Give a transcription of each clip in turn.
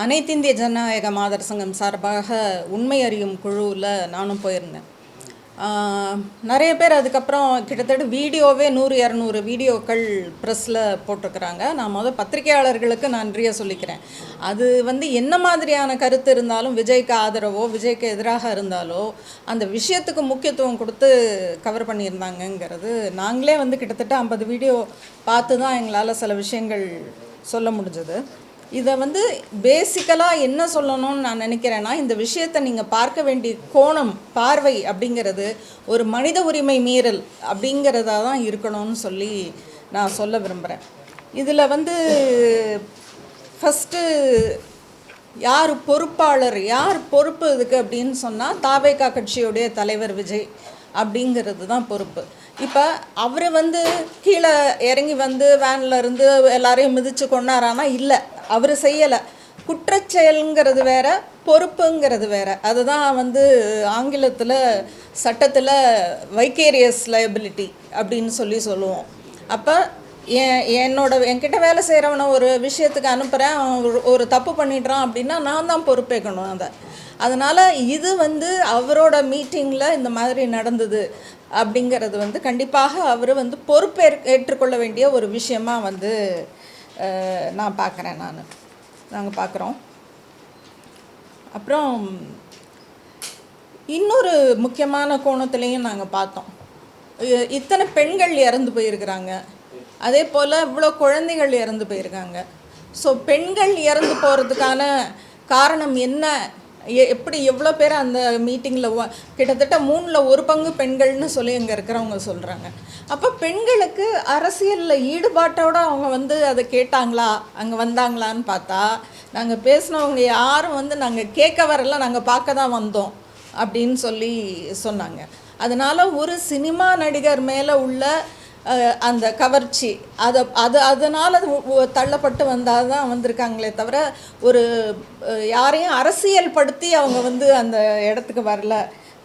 அனைத்திந்திய ஜனநாயக மாதர் சங்கம் சார்பாக உண்மை அறியும் குழுவில் நானும் போயிருந்தேன். நிறைய பேர் அதுக்கப்புறம் கிட்டத்தட்ட வீடியோவே 100-200 வீடியோக்கள் ப்ரெஸ்ஸில் போட்டிருக்கிறாங்க. நான் பத்திரிகையாளர்களுக்கு நன்றியை சொல்லிக்கிறேன். அது என்ன மாதிரியான கருத்து இருந்தாலும், விஜய்க்கு ஆதரவோ விஜய்க்கு எதிராக இருந்தாலோ அந்த விஷயத்துக்கு முக்கியத்துவம் கொடுத்து கவர் பண்ணியிருந்தாங்கங்கிறது நாங்களே கிட்டத்தட்ட 50 வீடியோ பார்த்து தான் எங்களால் சில விஷயங்கள் சொல்ல முடிஞ்சது. இதை பேசிக்கலாக என்ன சொல்லணும்னு நான் நினைக்கிறேன்னா, இந்த விஷயத்தை நீங்கள் பார்க்க வேண்டிய கோணம், பார்வை அப்படிங்கிறது ஒரு மனித உரிமை மீறல் அப்படிங்கிறதா தான் இருக்கணும்னு சொல்லி நான் சொல்ல விரும்புகிறேன். இதில் ஃபஸ்ட்டு யார் பொறுப்பாளர், யார் பொறுப்பு இதுக்கு அப்படின்னு சொன்னால், தாவேகா கட்சியுடைய தலைவர் விஜய் அப்படிங்கிறது தான் பொறுப்பு. இப்போ அவர் கீழே இறங்கி வேனில் இருந்து எல்லாரையும் மிதித்து கொண்டாரானா இல்லை, அவர் செய்யலை. குற்றச்செயலுங்கிறது வேறு, பொறுப்புங்கிறது வேறு. அதுதான் ஆங்கிலத்தில் சட்டத்தில் வைக்கேரியஸ் லைபிலிட்டி அப்படின்னு சொல்லுவோம். அப்போ என்கிட்ட வேலை செய்கிறவனை ஒரு விஷயத்துக்கு அனுப்புகிறேன், ஒரு தப்பு பண்ணிடுறான் அப்படின்னா நான் தான் பொறுப்பேற்கணும் அதை. அதனால் இது அவரோட மீட்டிங்கில் இந்த மாதிரி நடந்தது அப்படிங்கிறது கண்டிப்பாக அவர் ஏற்றுக்கொள்ள வேண்டிய ஒரு விஷயமாக நான் பார்க்குறேன். நாங்கள் பார்க்குறோம். அப்புறம் இன்னொரு முக்கியமான கோணத்துலேயும் நாங்கள் பார்த்தோம். இத்தனை பெண்கள் இறந்து போயிருக்கிறாங்க, அதே போல் இவ்வளோ குழந்தைகள் இறந்து போயிருக்காங்க. ஸோ பெண்கள் இறந்து போகிறதுக்கான காரணம் என்ன, எப்படி எவ்வளோ பேர் அந்த மீட்டிங்கில் கிட்டத்தட்ட 1/3 பங்கு பெண்கள்னு சொல்லி அங்கே இருக்கிறவங்க சொல்கிறாங்க. அப்போ பெண்களுக்கு அரசியலில் ஈடுபாட்டோடு அவங்க அதை கேட்டாங்களா, அங்கே வந்தாங்களான்னு பார்த்தா, நாங்கள் பேசினவங்க யாரும் நாங்கள் கேட்க வரல, நாங்கள் பார்க்க தான் வந்தோம் அப்படின்னு சொல்லி சொன்னாங்க. அதனால் ஒரு சினிமா நடிகர் மேலே உள்ள அந்த கவர்ச்சி அதனால் தள்ளப்பட்டு வந்தால் தான் வந்திருக்காங்களே தவிர, ஒரு யாரையும் அரசியல் படுத்தி அவங்க அந்த இடத்துக்கு வரல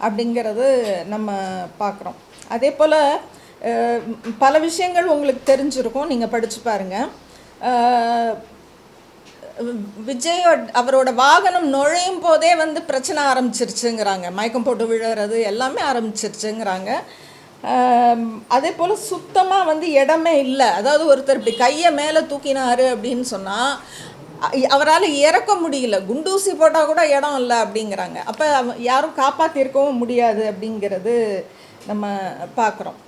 அப்படிங்கிறது நம்ம பார்க்குறோம். அதே போல் பல விஷயங்கள் உங்களுக்கு தெரிஞ்சிருக்கும், நீங்கள் படித்து பாருங்கள். விஜய் அவரோட வாகனம் நுழையும் போதே பிரச்சனை ஆரம்பிச்சிருச்சுங்கிறாங்க, மயக்கம் போட்டு விழுறது எல்லாமே ஆரம்பிச்சிருச்சுங்கிறாங்க. அதே போல் சுத்தமாக இடமே இல்லை. அதாவது ஒருத்தர் இப்படி கையை மேலே தூக்கினார் அப்படின்னு சொன்னால் அவரால் இறக்க முடியல, குண்டூசி போட்டால் கூட இடம் இல்லை அப்படிங்கிறாங்க. அப்போ யாரும் காப்பாற்றிருக்கவும் முடியாது அப்படிங்கிறது நம்ம பார்க்குறோம்.